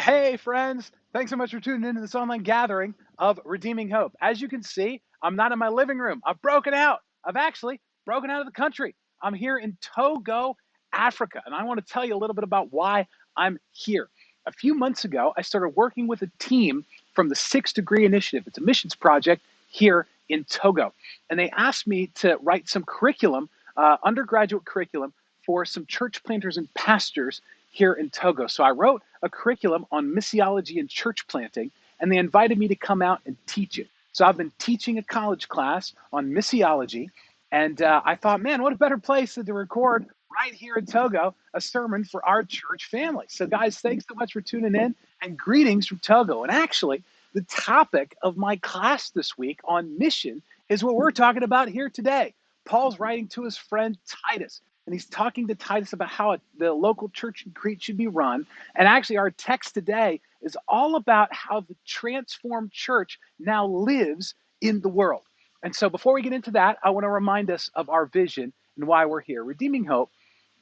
Hey, friends. Thanks so much for tuning into this online gathering of Redeeming Hope. As you can see, I'm not in my living room. I've broken out. I've actually broken out of the country. I'm here in Togo, Africa, and I want to tell you a little bit about why I'm here. A few months ago, I started working with a team from the 6 Degree Initiative. It's a missions project here in Togo. And they asked me to write some curriculum, undergraduate curriculum, for some church planters and pastors here in Togo. So I wrote a curriculum on missiology and church planting, and they invited me to come out and teach it. So I've been teaching a college class on missiology, and I thought, man, what a better place than to record right here in Togo a sermon for our church family. So guys, thanks so much for tuning in, and greetings from Togo. And actually, the topic of my class this week on mission is what we're talking about here today. Paul's writing to his friend Titus, and he's talking to Titus about how the local church in Crete should be run. And actually, our text today is all about how the transformed church now lives in the world. And so before we get into that, I want to remind us of our vision and why we're here. Redeeming Hope,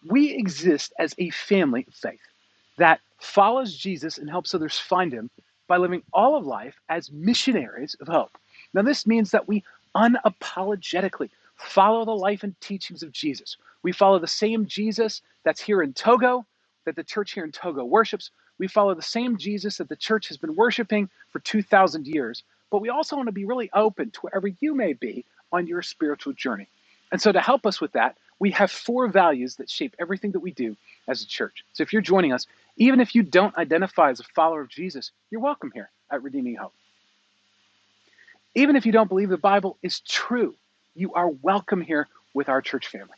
we exist as a family of faith that follows Jesus and helps others find him by living all of life as missionaries of hope. Now, this means that we unapologetically follow the life and teachings of Jesus. We follow the same Jesus that's here in Togo, that the church here in Togo worships. We follow the same Jesus that the church has been worshiping for 2,000 years. But we also want to be really open to wherever you may be on your spiritual journey. And so to help us with that, we have 4 values that shape everything that we do as a church. So if you're joining us, even if you don't identify as a follower of Jesus, you're welcome here at Redeeming Hope. Even if you don't believe the Bible is true, you are welcome here with our church family.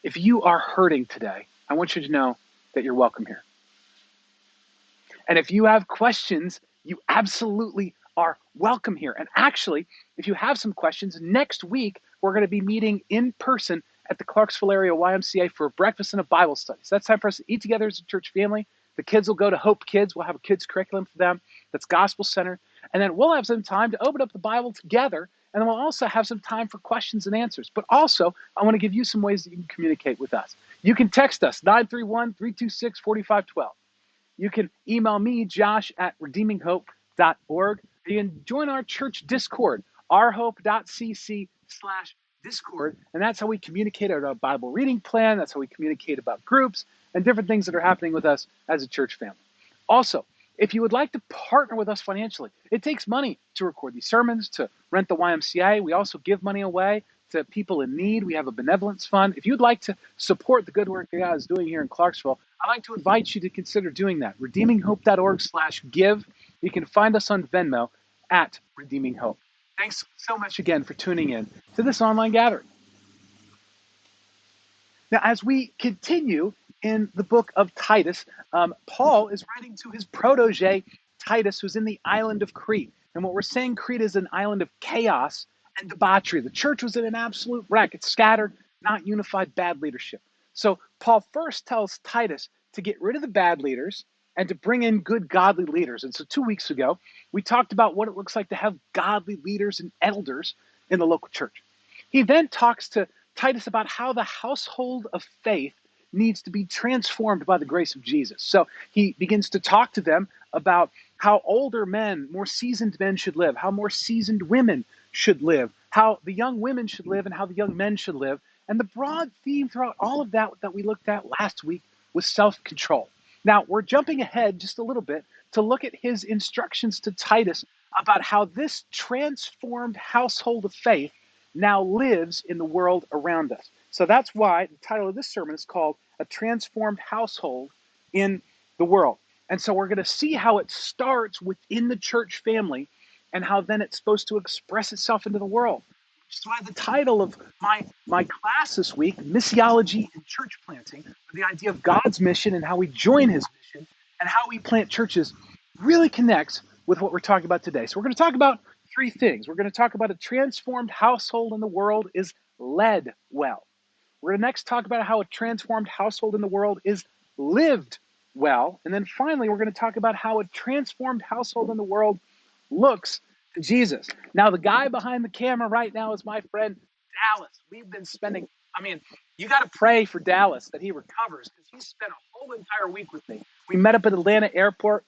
If you are hurting today, I want you to know that you're welcome here. And if you have questions, you absolutely are welcome here. And actually, if you have some questions, next week, we're going to be meeting in person at the Clarksville area YMCA for a breakfast and a Bible study. So that's time for us to eat together as a church family. The kids will go to Hope Kids. We'll have a kids curriculum for them that's gospel-centered. And then we'll have some time to open up the Bible together. And then we'll also have some time for questions and answers. But also, I want to give you some ways that you can communicate with us. You can text us, 931-326-4512. You can email me, Josh, at redeeminghope.org. You can join our church Discord, ourhope.cc/Discord. And that's how we communicate our Bible reading plan. That's how we communicate about groups and different things that are happening with us as a church family. Also, if you would like to partner with us financially, it takes money to record these sermons, to rent the YMCA. We also give money away to people in need. We have a benevolence fund. If you'd like to support the good work God is doing here in Clarksville, I'd like to invite you to consider doing that. redeeminghope.org/give. You can find us on Venmo at Redeeming Hope. Thanks so much again for tuning in to this online gathering. Now, as we continue in the book of Titus, Paul is writing to his protege, Titus, who's in the island of Crete. And what we're saying, Crete is an island of chaos and debauchery. The church was in an absolute wreck. It's scattered, not unified, bad leadership. So Paul first tells Titus to get rid of the bad leaders and to bring in good, godly leaders. And so 2 weeks ago, we talked about what it looks like to have godly leaders and elders in the local church. He then talks to Titus about how the household of faith needs to be transformed by the grace of Jesus. So he begins to talk to them about how older men, more seasoned men should live, how more seasoned women should live, how the young women should live, and how the young men should live. And the broad theme throughout all of that we looked at last week was self-control. Now, we're jumping ahead just a little bit to look at his instructions to Titus about how this transformed household of faith now lives in the world around us. So that's why the title of this sermon is called A Transformed Household in the World. And so we're going to see how it starts within the church family and how then it's supposed to express itself into the world. Which is why the title of my class this week, Missiology and Church Planting, the idea of God's mission and how we join his mission and how we plant churches, really connects with what we're talking about today. So we're going to talk about 3 things. We're going to talk about a transformed household in the world is led well. We're going to next talk about how a transformed household in the world is lived well. And then finally, we're going to talk about how a transformed household in the world looks to Jesus. Now, the guy behind the camera right now is my friend Dallas. We've been you got to pray for Dallas that he recovers because he spent a whole entire week with me We met up at Atlanta Airport.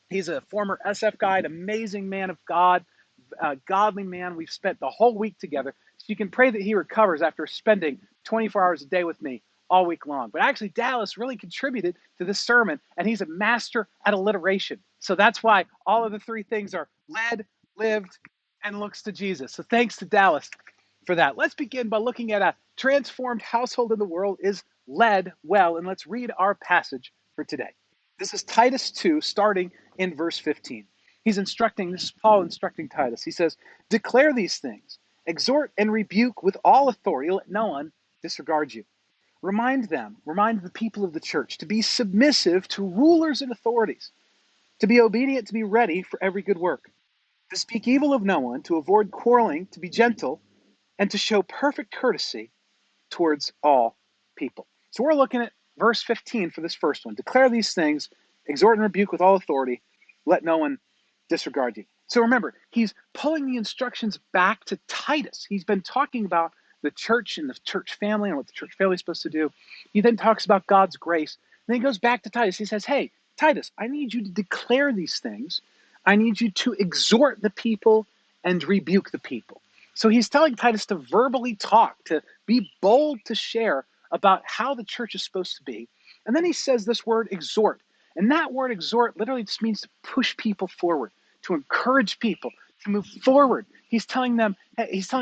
He's a former SF guy, an amazing man of God, a godly man. We've spent the whole week together. So you can pray that he recovers after spending 24 hours a day with me all week long. But actually, Dallas really contributed to this sermon, and he's a master at alliteration. So that's why all of the three things are led, lived, and looks to Jesus. So thanks to Dallas for that. Let's begin by looking at a transformed household in the world is led well. And let's read our passage for today. This is Titus 2, starting in verse 15. This is Paul instructing Titus. He says, declare these things, exhort and rebuke with all authority, let no one disregard you. Remind the people of the church to be submissive to rulers and authorities, to be obedient, to be ready for every good work, to speak evil of no one, to avoid quarreling, to be gentle, and to show perfect courtesy towards all people. So we're looking at verse 15 for this first one. Declare these things, exhort and rebuke with all authority, let no one disregard you. So remember, he's pulling the instructions back to Titus. He's been talking about the church and the church family and what the church family is supposed to do. He then talks about God's grace. Then he goes back to Titus. He says, hey, Titus, I need you to declare these things. I need you to exhort the people and rebuke the people. So he's telling Titus to verbally talk, to be bold to share about how the church is supposed to be. And then he says this word exhort. And that word exhort literally just means to push people forward, to encourage people to move forward. He's telling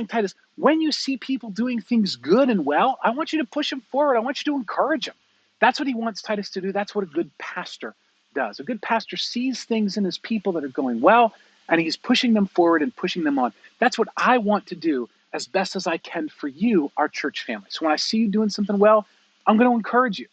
Titus, when you see people doing things good and well, I want you to push them forward. I want you to encourage them. That's what he wants Titus to do. That's what a good pastor does. A good pastor sees things in his people that are going well, and he's pushing them forward and pushing them on. That's what I want to do as best as I can for you, our church family. So when I see you doing something well, I'm going to encourage you.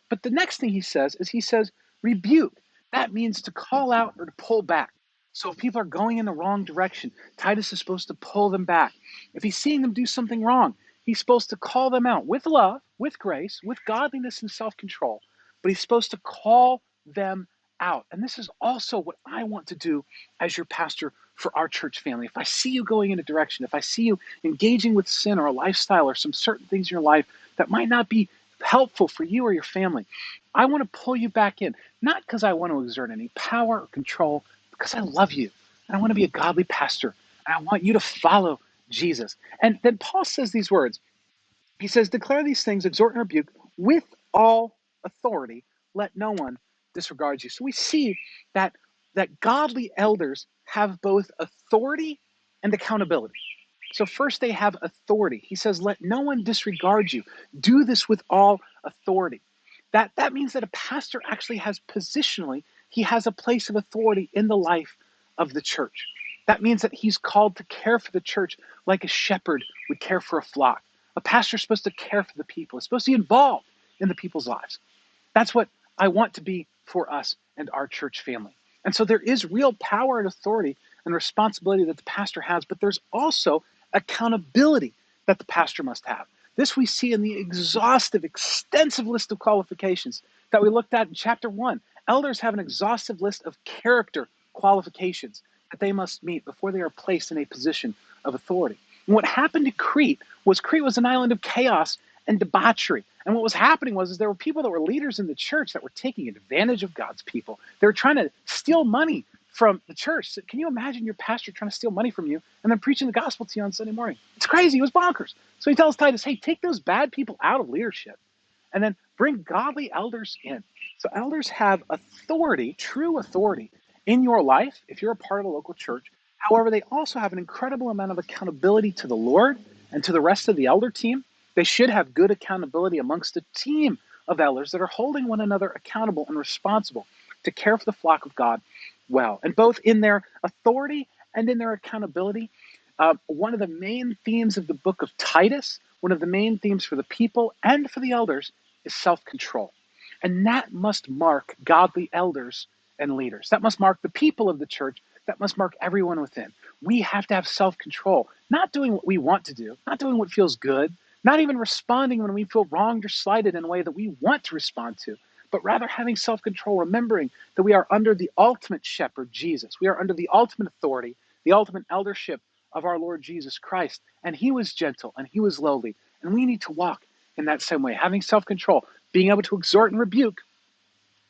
But the next thing he says is rebuke. That means to call out or to pull back. So if people are going in the wrong direction, Titus is supposed to pull them back. If he's seeing them do something wrong, he's supposed to call them out with love, with grace, with godliness and self-control. But he's supposed to call them out. And this is also what I want to do as your pastor for our church family. If I see you going in a direction, if I see you engaging with sin or a lifestyle or some certain things in your life that might not be helpful for you or your family, I want to pull you back in, not because I want to exert any power or control, because I love you and I want to be a godly pastor and I want you to follow Jesus. And then Paul says these words. He says, declare these things, exhort and rebuke with all authority. Let no one disregard you. So we see that godly elders have both authority and accountability. So first they have authority. He says, let no one disregard you. Do this with all authority. That means that a pastor actually has positionally, he has a place of authority in the life of the church. That means that he's called to care for the church like a shepherd would care for a flock. A pastor is supposed to care for the people. It's supposed to be involved in the people's lives. That's what I want to be for us and our church family. And so there is real power and authority and responsibility that the pastor has, but there's also accountability that the pastor must have. This we see in the exhaustive, extensive list of qualifications that we looked at in chapter 1. Elders have an exhaustive list of character qualifications that they must meet before they are placed in a position of authority. And what happened to Crete was an island of chaos and debauchery. And what was happening was there were people that were leaders in the church that were taking advantage of God's people. They were trying to steal money from the church. So can you imagine your pastor trying to steal money from you and then preaching the gospel to you on Sunday morning? It's crazy. It was bonkers. So he tells Titus, hey, take those bad people out of leadership and then bring godly elders in. So elders have authority, true authority in your life if you're a part of a local church. However, they also have an incredible amount of accountability to the Lord and to the rest of the elder team. They should have good accountability amongst a team of elders that are holding one another accountable and responsible to care for the flock of God well. And both in their authority and in their accountability, one of the main themes of the book of Titus, one of the main themes for the people and for the elders is self-control. And that must mark godly elders and leaders. That must mark the people of the church. That must mark everyone within. We have to have self-control, not doing what we want to do, not doing what feels good, not even responding when we feel wronged or slighted in a way that we want to respond to, but rather having self-control, remembering that we are under the ultimate shepherd, Jesus. We are under the ultimate authority, the ultimate eldership of our Lord Jesus Christ. And he was gentle and he was lowly. And we need to walk in that same way, having self-control, being able to exhort and rebuke,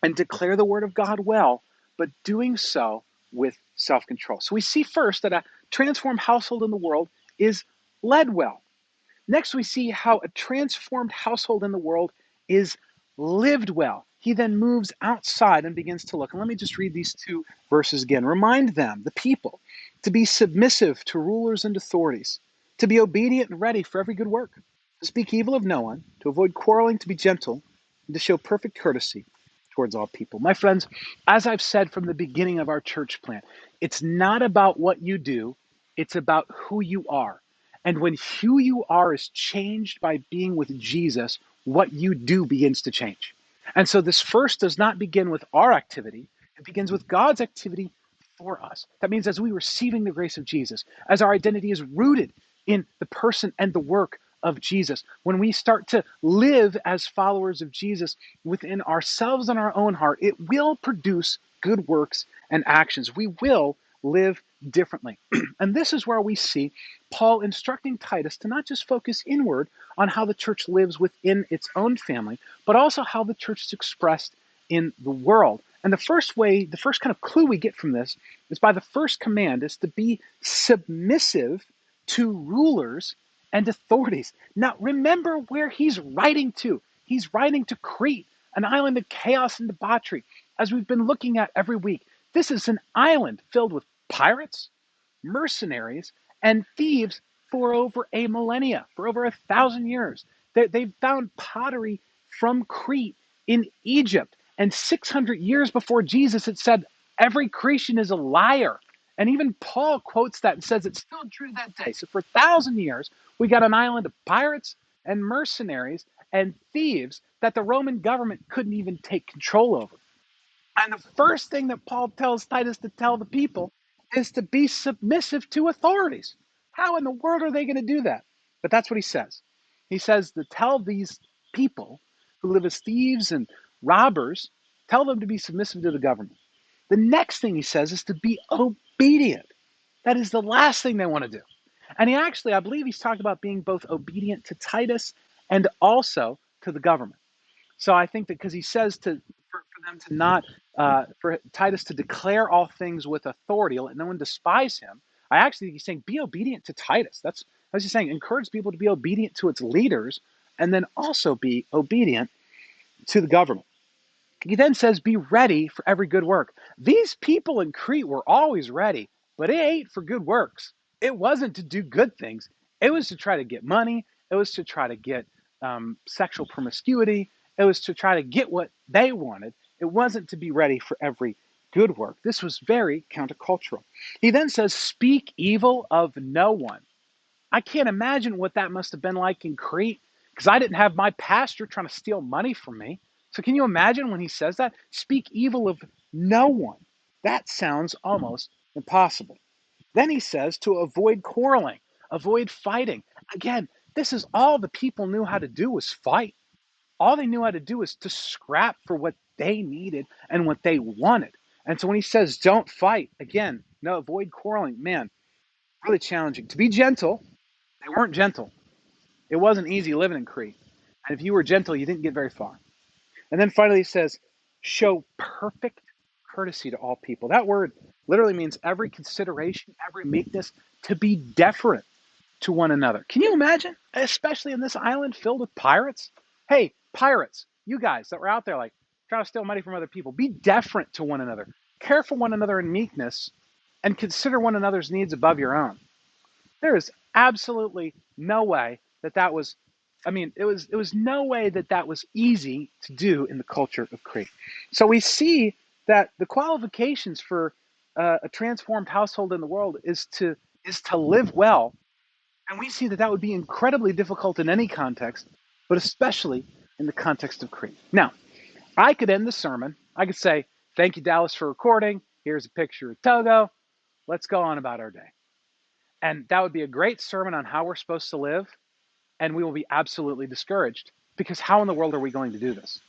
and declare the word of God well, but doing so with self-control. So we see first that a transformed household in the world is led well. Next, we see how a transformed household in the world is lived well. He then moves outside and begins to look. And let me just read these two verses again. Remind them, the people, to be submissive to rulers and authorities, to be obedient and ready for every good work, to speak evil of no one, to avoid quarreling, to be gentle, and to show perfect courtesy towards all people. My friends, as I've said from the beginning of our church plant, it's not about what you do, it's about who you are. And when who you are is changed by being with Jesus, what you do begins to change. And so this first does not begin with our activity, it begins with God's activity for us. That means as we receiving the grace of Jesus, as our identity is rooted in the person and the work of Jesus, when we start to live as followers of Jesus within ourselves and our own heart, it will produce good works and actions. We will live differently. And this is where we see Paul instructing Titus to not just focus inward on how the church lives within its own family, but also how the church is expressed in the world. And the first kind of clue we get from this is by the first command is to be submissive to rulers and authorities. Now, remember where he's writing to. He's writing to Crete, an island of chaos and debauchery, as we've been looking at every week. This is an island filled with pirates, mercenaries, and thieves for over a millennia, for over 1,000 years. They've found pottery from Crete in Egypt. And 600 years before Jesus, it said, every creation is a liar. And even Paul quotes that and says it's still true that day. So for 1,000 years, we got an island of pirates and mercenaries and thieves that the Roman government couldn't even take control over. And the first thing that Paul tells Titus to tell the people is to be submissive to authorities. How in the world are they going to do that? But that's what he says. He says to tell these people who live as thieves and robbers, tell them to be submissive to the government. The next thing he says is to be obedient. That is the last thing they want to do. And he actually, I believe he's talking about being both obedient to Titus and also to the government. So I think that because he says for them to not, for Titus to declare all things with authority, let no one despise him. I actually think he's saying be obedient to Titus. That's he's saying. Encourage people to be obedient to its leaders, and then also be obedient to the government. He then says, be ready for every good work. These people in Crete were always ready, but it ain't for good works. It wasn't to do good things. It was to try to get money. It was to try to get sexual promiscuity. It was to try to get what they wanted. It wasn't to be ready for every good work. This was very countercultural. He then says, speak evil of no one. I can't imagine what that must have been like in Crete because I didn't have my pastor trying to steal money from me. So can you imagine when he says that? Speak evil of no one. That sounds almost impossible. Then he says to avoid quarreling, avoid fighting. Again, this is all the people knew how to do was fight. All they knew how to do was to scrap for what they needed and what they wanted. And so when he says don't fight, again, no, avoid quarreling, man, really challenging. To be gentle, they weren't gentle. It wasn't easy living in Crete. And if you were gentle, you didn't get very far. And then finally he says, show perfect courtesy to all people. That word literally means every consideration, every meekness, to be deferent to one another. Can you imagine? Especially in this island filled with pirates? Hey, pirates, you guys that were out there like trying to steal money from other people, be deferent to one another. Care for one another in meekness and consider one another's needs above your own. There is absolutely no way that was, it was no way that was easy to do in the culture of Crete. So we see that the qualifications for a transformed household in the world is to live well, and we see that would be incredibly difficult in any context, but especially in the context of Crete. Now, I could end the sermon. I could say, "Thank you, Dallas, for recording. Here's a picture of Togo. Let's go on about our day." And that would be a great sermon on how we're supposed to live, and we will be absolutely discouraged because how in the world are we going to do this?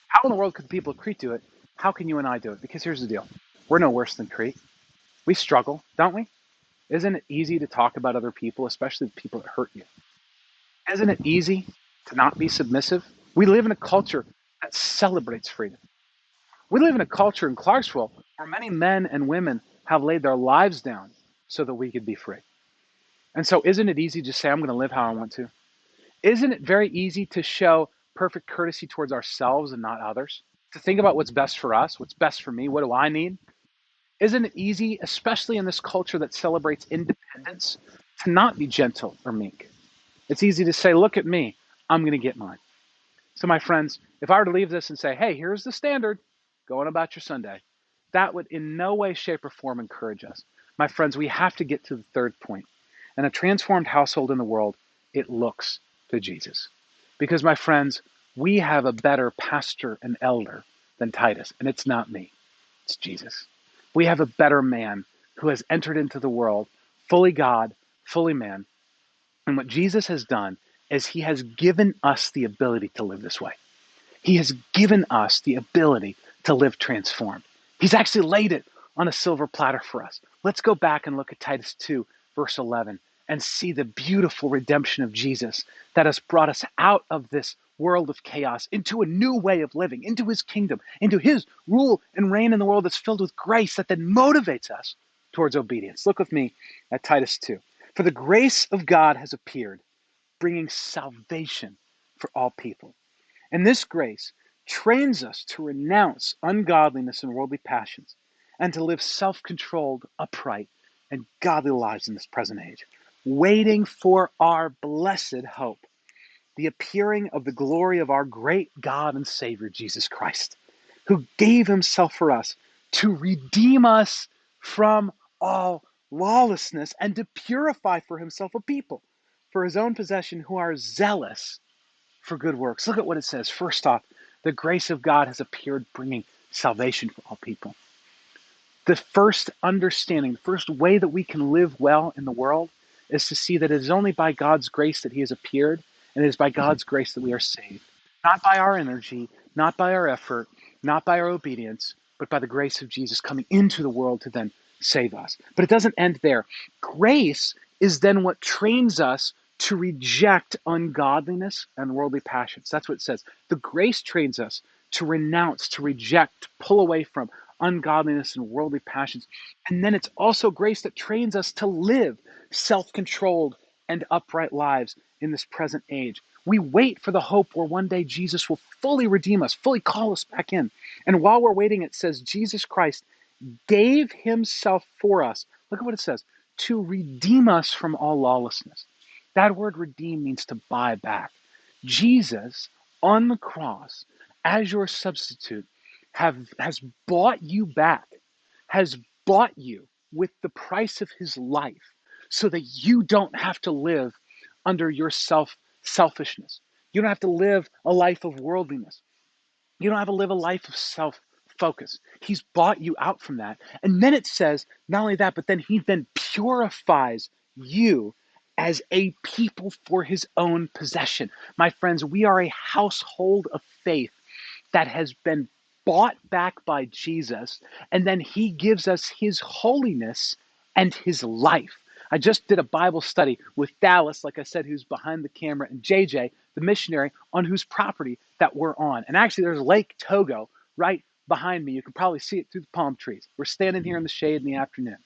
How in the world could the people of Crete do it? How can you and I do it? Because here's the deal. We're no worse than Crete. We struggle, don't we? Isn't it easy to talk about other people, especially the people that hurt you? Isn't it easy to not be submissive? We live in a culture that celebrates freedom. We live in a culture in Clarksville where many men and women have laid their lives down so that we could be free. And so, isn't it easy to say, I'm going to live how I want to? Isn't it very easy to show perfect courtesy towards ourselves and not others? To think about what's best for us, what's best for me, what do I need? Isn't it easy, especially in this culture that celebrates independence, to not be gentle or meek? It's easy to say, look at me, I'm going to get mine. So, my friends, if I were to leave this and say, hey, here's the standard, go on about your Sunday, that would in no way, shape, or form encourage us. My friends, we have to get to the third point. And a transformed household in the world, it looks to Jesus. Because, my friends, we have a better pastor and elder than Titus, and it's not me, it's Jesus. We have a better man who has entered into the world, fully God, fully man. And what Jesus has done is he has given us the ability to live this way. He has given us the ability to live transformed. He's actually laid it on a silver platter for us. Let's go back and look at Titus 2, verse 11, and see the beautiful redemption of Jesus that has brought us out of this world of chaos into a new way of living, into his kingdom, into his rule and reign in the world that's filled with grace that then motivates us towards obedience. Look with me at Titus 2. For the grace of God has appeared, bringing salvation for all people. And this grace trains us to renounce ungodliness and worldly passions and to live self-controlled, upright, and godly lives in this present age, waiting for our blessed hope, the appearing of the glory of our great God and Savior, Jesus Christ, who gave himself for us to redeem us from all lawlessness and to purify for himself a people for his own possession who are zealous for good works. Look at what it says. First off, the grace of God has appeared, bringing salvation for all people. The first understanding, the first way that we can live well in the world is to see that it is only by God's grace that he has appeared, and it is by God's grace that we are saved. Not by our energy, not by our effort, not by our obedience, but by the grace of Jesus coming into the world to then save us. But it doesn't end there. Grace is then what trains us to reject ungodliness and worldly passions. That's what it says. The grace trains us to renounce, to reject, to pull away from ungodliness and worldly passions. And then it's also grace that trains us to live self-controlled and upright lives in this present age. We wait for the hope where one day Jesus will fully redeem us, fully call us back in. And while we're waiting, it says Jesus Christ gave himself for us. Look at what it says, to redeem us from all lawlessness. That word redeem means to buy back. Jesus on the cross as your substitute has bought you back, has bought you with the price of his life so that you don't have to live under your selfishness. You don't have to live a life of worldliness. You don't have to live a life of self-focus. He's bought you out from that. And then it says, not only that, but then he then purifies you as a people for his own possession. My friends, we are a household of faith that has been bought back by Jesus, and then he gives us his holiness and his life. I just did a Bible study with Dallas, like I said, who's behind the camera, and JJ, the missionary, on whose property that we're on. And actually, there's Lake Togo right behind me. You can probably see it through the palm trees. We're standing here in the shade in the afternoon.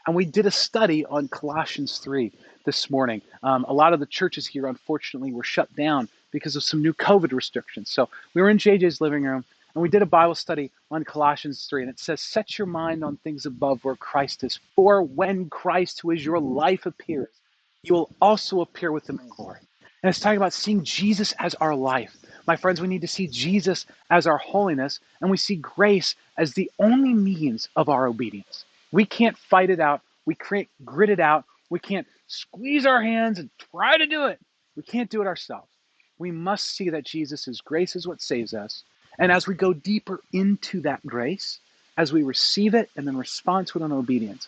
And we did a study on Colossians 3 this morning. A lot of the churches here, unfortunately, were shut down because of some new COVID restrictions. So we were in JJ's living room, and we did a Bible study on Colossians 3. And it says, set your mind on things above where Christ is. For when Christ, who is your life, appears, you will also appear with him in glory. And it's talking about seeing Jesus as our life. My friends, we need to see Jesus as our holiness, and we see grace as the only means of our obedience. We can't fight it out. We can't grit it out. We can't squeeze our hands and try to do it. We can't do it ourselves. We must see that Jesus' grace is what saves us. And as we go deeper into that grace, as we receive it and then respond to it in obedience,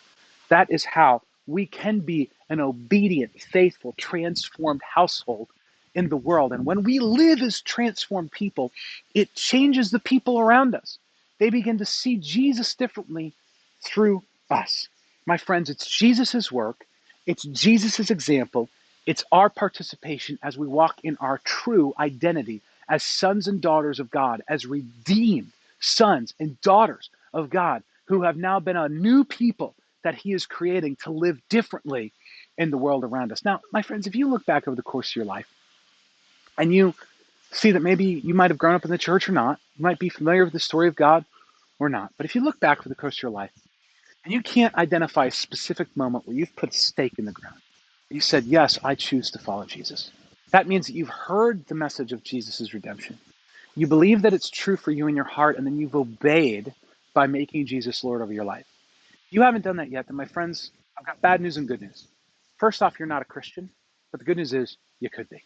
that is how we can be an obedient, faithful, transformed household in the world. And when we live as transformed people, it changes the people around us. They begin to see Jesus differently through us. My friends, it's Jesus' work, it's Jesus' example, it's our participation as we walk in our true identity as sons and daughters of God, as redeemed sons and daughters of God who have now been a new people that he is creating to live differently in the world around us. Now, my friends, if you look back over the course of your life and you see that maybe you might have grown up in the church or not, you might be familiar with the story of God or not, but if you look back over the course of your life and you can't identify a specific moment where you've put a stake in the ground, you said, yes, I choose to follow Jesus. That means that you've heard the message of Jesus' redemption. You believe that it's true for you in your heart, and then you've obeyed by making Jesus Lord over your life. If you haven't done that yet, then my friends, I've got bad news and good news. First off, you're not a Christian, but the good news is you could be.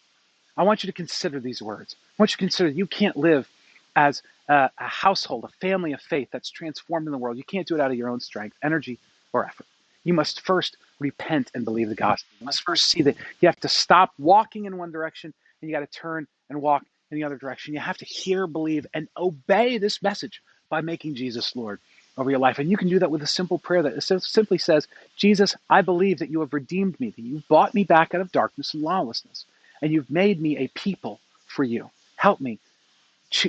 I want you to consider these words. I want you to consider you can't live as a household, a family of faith that's transformed in the world. You can't do it out of your own strength, energy, or effort. You must first repent and believe the gospel. You must first see that you have to stop walking in one direction and you got to turn and walk in the other direction. You have to hear, believe, and obey this message by making Jesus Lord over your life. And you can do that with a simple prayer that simply says, Jesus, I believe that you have redeemed me, that you bought me back out of darkness and lawlessness, and you've made me a people for you. Help me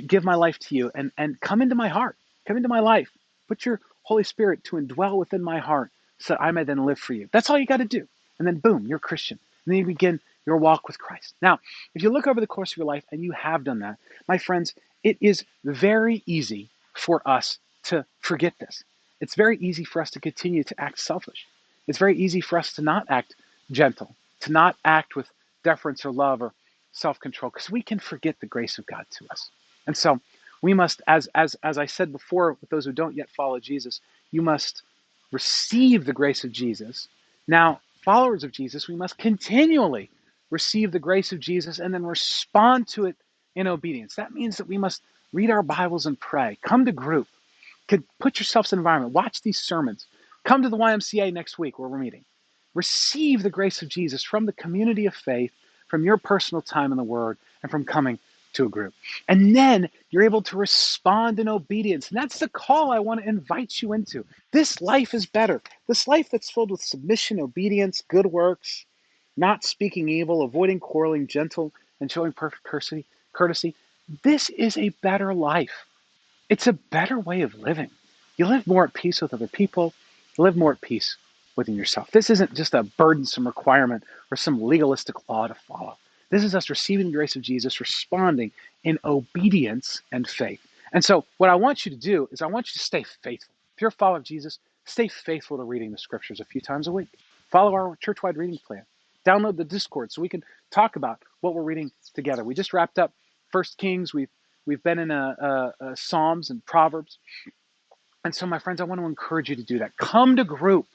give my life to you and come into my heart, come into my life. Put your Holy Spirit to indwell within my heart so that I may then live for you. That's all you got to do. And then boom, you're a Christian. And then you begin your walk with Christ. Now, if you look over the course of your life and you have done that, my friends, it is very easy for us to forget this. It's very easy for us to continue to act selfish. It's very easy for us to not act gentle, to not act with deference or love or self-control, because we can forget the grace of God to us. And so we must, as I said before, with those who don't yet follow Jesus, you must receive the grace of Jesus. Now, followers of Jesus, we must continually receive the grace of Jesus and then respond to it in obedience. That means that we must read our Bibles and pray, come to group, could put yourselves in an environment, watch these sermons, come to the YMCA next week where we're meeting. Receive the grace of Jesus from the community of faith, from your personal time in the Word, and from coming to a group. And then you're able to respond in obedience. And that's the call I want to invite you into. This life is better. This life that's filled with submission, obedience, good works, not speaking evil, avoiding quarreling, gentle, and showing perfect courtesy. This is a better life. It's a better way of living. You live more at peace with other people. You live more at peace within yourself. This isn't just a burdensome requirement or some legalistic law to follow. This is us receiving the grace of Jesus, responding in obedience and faith. And so what I want you to do is I want you to stay faithful. If you're a follower of Jesus, stay faithful to reading the scriptures a few times a week. Follow our church-wide reading plan. Download the Discord so we can talk about what we're reading together. We just wrapped up 1 Kings. We've been in Psalms and Proverbs. And so, my friends, I want to encourage you to do that. Come to group.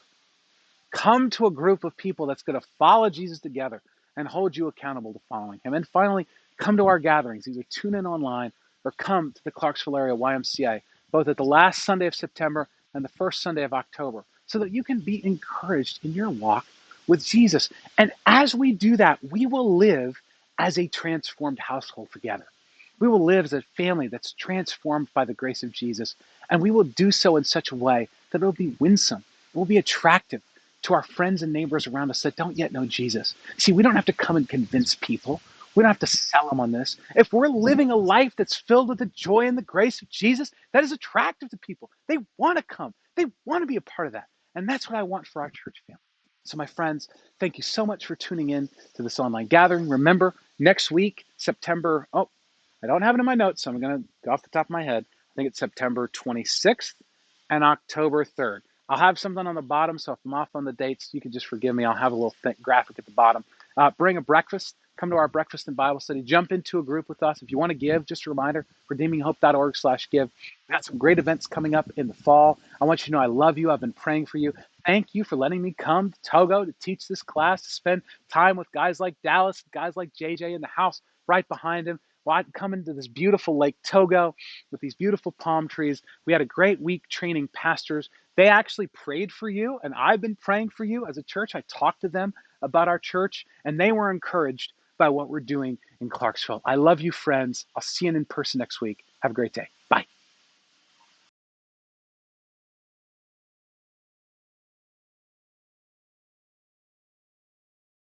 Come to a group of people that's going to follow Jesus together and hold you accountable to following him. And finally, come to our gatherings. Either tune in online or come to the Clarksville area YMCA, both at the last Sunday of September and the first Sunday of October, so that you can be encouraged in your walk with Jesus. And as we do that, we will live as a transformed household together. We will live as a family that's transformed by the grace of Jesus, and we will do so in such a way that it will be winsome, it will be attractive to our friends and neighbors around us that don't yet know Jesus. See, we don't have to come and convince people. We don't have to sell them on this. If we're living a life that's filled with the joy and the grace of Jesus, that is attractive to people. They want to come. They want to be a part of that. And that's what I want for our church family. So my friends, thank you so much for tuning in to this online gathering. Remember, next week, September, I don't have it in my notes, so I'm going to go off the top of my head. I think it's September 26th and October 3rd. I'll have something on the bottom, so if I'm off on the dates, you can just forgive me. I'll have a little graphic at the bottom. Bring a breakfast. Come to our breakfast and Bible study. Jump into a group with us. If you want to give, just a reminder, redeeminghope.org/give. We've got some great events coming up in the fall. I want you to know I love you. I've been praying for you. Thank you for letting me come to Togo to teach this class, to spend time with guys like Dallas, guys like JJ in the house right behind him. Well, I'd come into this beautiful Lake Togo with these beautiful palm trees. We had a great week training pastors. They actually prayed for you, and I've been praying for you as a church. I talked to them about our church, and they were encouraged by what we're doing in Clarksville. I love you, friends. I'll see you in person next week. Have a great day. Bye.